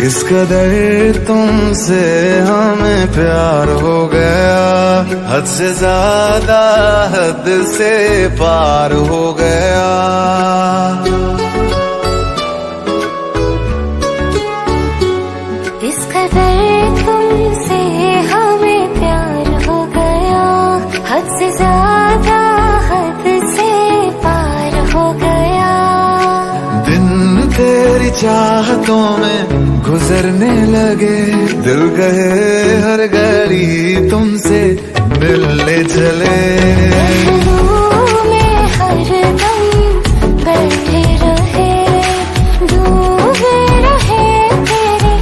इस कदर तुमसे हमें प्यार हो गया, हद से ज्यादा हद से पार हो गया। इस कदर तुमसे हमें प्यार हो गया, हद से ज्यादा हद से पार हो गया। दिन तेरी चाहतों में गुजरने लगे, दिल कहे हर घड़ी तुमसे मिलने चले। में हर दम बैठे रहे, डूबे रहे तेरी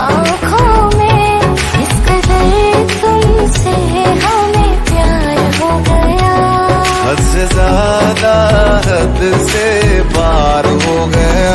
आँखों में। इस कदर तुमसे हमें प्यार हो गया, हद से ज्यादा हद से पार हो गया।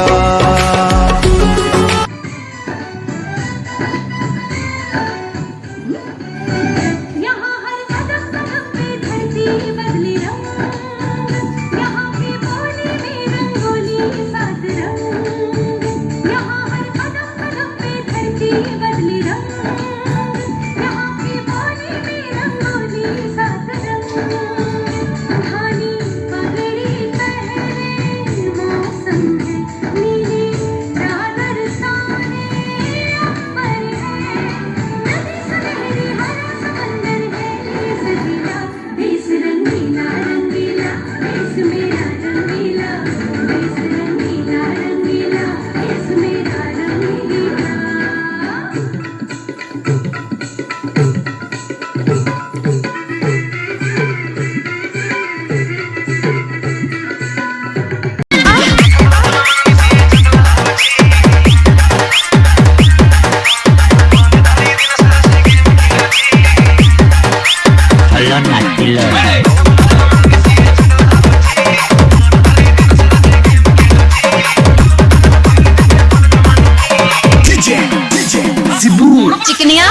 चिकनिया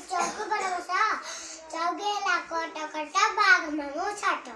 चौक पर बसा चौके लाखों टकटा बाग में छाटा।